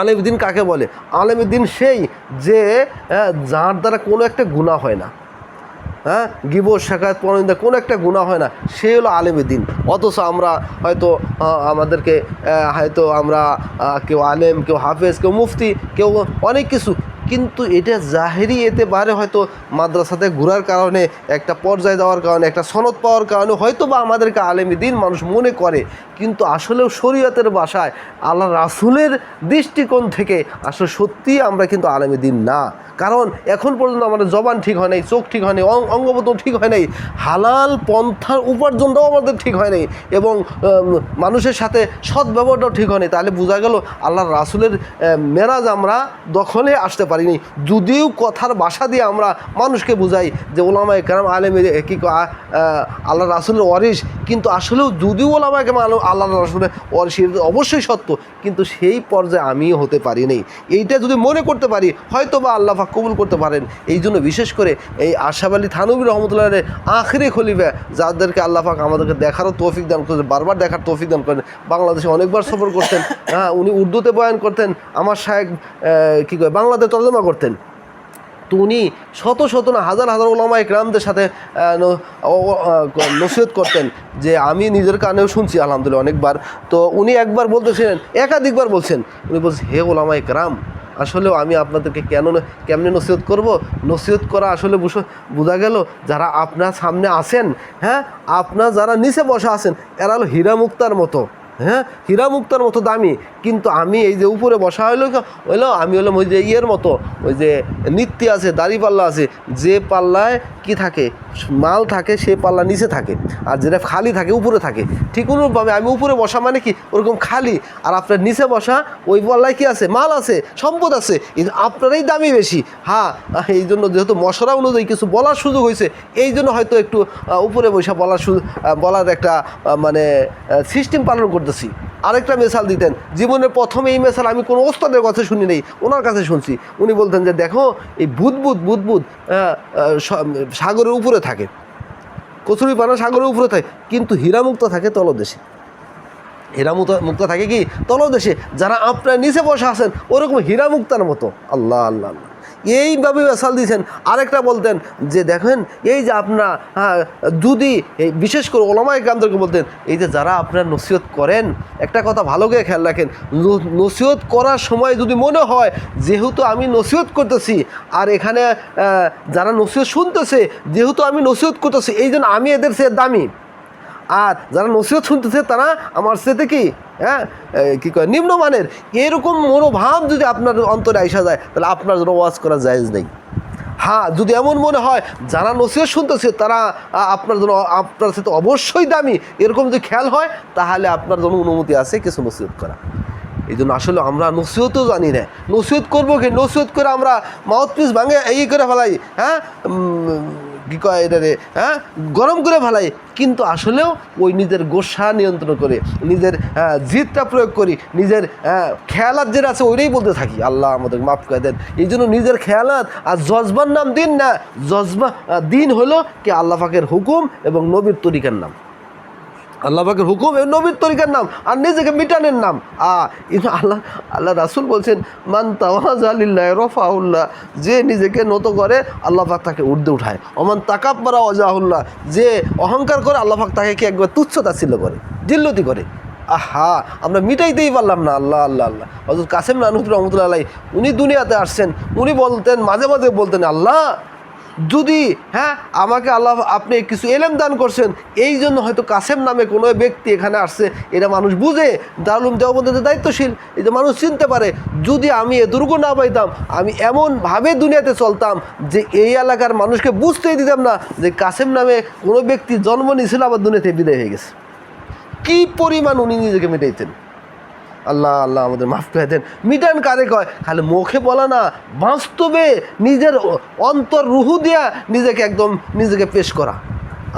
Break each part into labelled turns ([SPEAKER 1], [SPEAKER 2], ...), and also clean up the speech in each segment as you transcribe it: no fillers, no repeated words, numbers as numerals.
[SPEAKER 1] আলেমদ্দিন কাকে বলে? আলেমদ্দিন সেই যে যার দ্বারা কোনো একটা গুনাহ হয় না, হ্যাঁ, গিবত শাকাত পরনিন্দা কোনো একটা গুনাহ হয় না, সে হলো আলেমদ্দিন। অথচ আমরা হয়তো আমাদেরকে হয়তো আমরা কেউ আলেম, কেউ হাফেজ, কেউ মুফতি, কেউ অনেক কিছু, কিন্তু এটা জাহেরি এতে বারে হয়তো মাদ্রাসাতে ঘোরার কারণে, একটা পর্যায়ে দেওয়ার কারণে, একটা সনদ পাওয়ার কারণে হয়তো বা আমাদেরকে আলেমদ্দিন মানুষ মনে করে, কিন্তু আসলেও শরীয়তের ভাষায় আল্লাহ রাসূলের দৃষ্টিকোণ থেকে আসলে সত্যিই আমরা কিন্তু আলেমদ্দিন না। কারণ এখন পর্যন্ত আমাদের জবান ঠিক হয় নাই, চোখ ঠিক হয় নাই, অঙ্গপ্রত্যঙ্গ ঠিক হয় নাই, হালাল পন্থার উপার্জনটাও আমাদের ঠিক হয় নাই, এবং মানুষের সাথে সদ্ব্যবহারটাও ঠিক হয় নাই। তাহলে বোঝা গেল আল্লাহর রাসূলের মেরাজ আমরা দখলে আসতে পারিনি। যদিও কথার ভাষা দিয়ে আমরা মানুষকে বুঝাই যে ওলামায়ে কেরাম আলেম কি আল্লাহর রাসূলের ওয়ারিস, কিন্তু আসলেও যদিও ওলামায়ে কেরাম আল্লাহর রাসূলের ওয়ারিস অবশ্যই সত্য, কিন্তু সেই পর্যায়ে আমিও হতে পারিনি। এইটা যদি মনে করতে পারি হয়তো বা আল্লাহ পাক কবুল করতে পারেন। এই জন্য বিশেষ করে এই আশরাফ আলী থানভী রহমতুল্লাহ আখিরি খলিফা, যাদেরকে আল্লাহ পাক আমাদেরকে দেখারও তৌফিক দান করেন, বারবার দেখার তৌফিক দান করেন, বাংলাদেশে অনেকবার সফর করতেন, হ্যাঁ, উনি উর্দুতে বয়ান করতেন, আমার শায়েখ কী কয় বাংলাতে তর্জমা করতেন। তো উনি শত শত না হাজার হাজার ওলামায়ে কেরামদের সাথে নসিহত করতেন, যে আমি নিজের কানেও শুনছি আলহামদুলিল্লাহ অনেকবার। তো উনি একবার বলতেছিলেন, একাধিকবার বলছেন, উনি বলছেন, হে ওলামায়ে কেরাম, আসলেও আমি আপনাদেরকে কেমনে নসিহত করব? নসিহত করা আসলে বোঝা গেল যারা আপনার সামনে আছেন, হ্যাঁ, আপনার যারা নিচে বসা আছেন, এরা হলো হীরা মুক্তার মতো, হ্যাঁ, হীরা মুক্তার মতো দামি, কিন্তু আমি এই যে উপরে বসা হইলো আমি হলাম ওই যে ইয়ের মতো, ওই যে নিত্যি আছে, দাড়ি পাল্লা আছে, যে পাল্লায় কি থাকে, মাল থাকে, সে পাল্লা নিচে থাকে, আর যেটা খালি থাকে উপরে থাকে। ঠিক অনুরূপভাবে আমি উপরে বসা মানে কি ওরকম খালি, আর আপনার নিচে বসা ওই পাল্লায় কি আছে, মাল আছে, সম্পদ আছে, আপনারই দামি বেশি। হ্যাঁ, এই জন্য যেহেতু মশরা অনুযায়ী কিছু বলার সুযোগ হয়েছে, এই জন্য হয়তো একটু উপরে বসা বলার একটা মানে সিস্টেম পালন করতেছি। আরেকটা মেসাল দিতেন, জীবনের প্রথমে এই মেসাল আমি কোনো ওস্তাদের কাছে শুনি নেই, ওনার কাছে শুনছি। উনি বলতেন যে দেখো, এই বুদবুদ সাগরের উপরে থাকে, কচুরিপানা সাগরের উপরে থাকে, কিন্তু হীরামুক্ত থাকে তলদেশে। হীরামুক্ত থাকে কি তলদেশে, যারা আপনার নিচে বসে আছেন ওরকম হীরামুক্তার মতো। আল্লাহ আল্লাহ আল্লাহ, এইভাবে মেসাল দিয়েছেন। আরেকটা বলতেন যে দেখেন, এই যে আপনার যদি বিশেষ করে ওলামায়ে কেরামদেরকে বলতেন, এই যে যারা আপনার নসিহত করেন, একটা কথা ভালো করে খেয়াল রাখেন, নসিহত করার সময় যদি মনে হয় যেহেতু আমি নসিহত করতেছি, আর এখানে যারা নসিহত শুনতেছে যেহেতু আমি নসিহত করতেছি, এই জন্য আমি এদের চেয়ে দামি, আর যারা নসিহত শুনতেছে তারা আমার সাথে কি, হ্যাঁ, কী কয় নিম্নমানের, এরকম মনোভাব যদি আপনার অন্তরে আইসা যায়, তাহলে আপনার জন্য ওয়াজ করা জায়েজ নেই। হ্যাঁ, যদি এমন মনে হয় যারা নসিহত শুনতেছে তারা আপনার জন্য আপনার সাথে অবশ্যই দামি, এরকম যদি খেয়াল হয়, তাহলে আপনার জন্য অনুমতি আছে কিছু নসিহত করা। এই জন্য আসলে আমরা নসিহতও জানি না, নসিহত করবো কি, নসিহত করে আমরা মাউথপিস ভাঙে এই করে ফেলাই, হ্যাঁ, কী কয় এটা রে, হ্যাঁ, গরম করে ফেলাই, কিন্তু আসলেও ওই নিজের গোসা নিয়ন্ত্রণ করে, নিজের জিদটা প্রয়োগ করি, নিজের খেয়ালাত যেটা আছে ওইটাই বলতে থাকি। আল্লাহ আমাদের মাফ করে দেন। এই জন্য নিজের খেয়ালাত আর জজবার নাম দিন না, জজবা দিন হলো কি আল্লাহ পাকের হুকুম এবং নবীর তরিকার নাম, আল্লাহ পাকের হুকুম এবং নবীর তরিকার নাম, আর নিজেকে মিটানের নাম। আল্লাহ রাসূল বলছেন, মান তাওয়াযা লিল্লাহি রাফাউল্লাহ, যে নিজেকে নত করে আল্লাহ পাক তাকে ঊর্ধ্বে উঠায়। ওমান তাকাব্বারা ওয়াজাহুল্লাহ, যে অহংকার করে আল্লাহ পাক তাকে কি একবার তুচ্ছতাচ্ছিল্য করে, জিল্লতি করে। আহা, আমরা মিটাইতেই পারলাম না। আল্লাহ আল্লাহ আল্লাহ। হযরত কাসেম নানুতুল্লাহ রহমতুল্লাহ আলাইহি, উনি দুনিয়াতে আসছেন, উনি বলতেন, মাঝে মাঝে বলতেন, আল্লাহ যদি আমাকে আল্লাহ আপনি কিছু এলেম দান করছেন, এই জন্য হয়তো কাসেম নামে কোনো ব্যক্তি এখানে আসছে, এটা মানুষ বুঝে, দারুল উলুম দেওবন্দের দায়িত্বশীল, এটা মানুষ চিনতে পারে। যদি আমি এদুর্গু না পাইতাম, আমি এমনভাবে দুনিয়াতে চলতাম যে এই এলাকার মানুষকে বুঝতেই দিতাম না যে কাসেম নামে কোনো ব্যক্তি জন্ম নিয়েছিল আবার দুনিয়াতে বিদায় হয়ে গেছে। কী পরিমাণ উনি নিজেকে মিটাইতেন। আল্লাহ আল্লাহ আমাদের মাফ করে দেন। মিটান কারে কয়? খালি মুখে বলা না, বাস্তবে নিজের অন্তর রুহু দিয়া নিজেকে পেশ করা।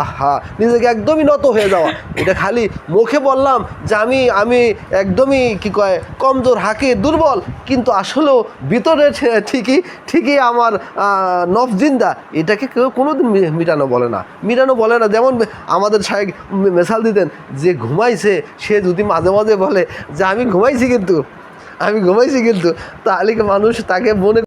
[SPEAKER 1] আহা, নিজেকে একদমই নত হয়ে যাওয়া। এটা খালি মুখে বললাম যে আমি একদমই কি কয় কমজোর, হাঁকি, দুর্বল, কিন্তু আসলেও ভিতরে ঠিকই আমার নফস জিন্দা। এটাকে কেউ কোনোদিন মিটানো বলে না। যেমন আমাদের শায়েখ মেসাল দিতেন, যে ঘুমাইছে সে যদি মাঝে মাঝে বলে যে আমি ঘুমাইছি, কিন্তু আমি ঘুমাইছি কিন্তু তাহলে কি মানুষ তাকে মনে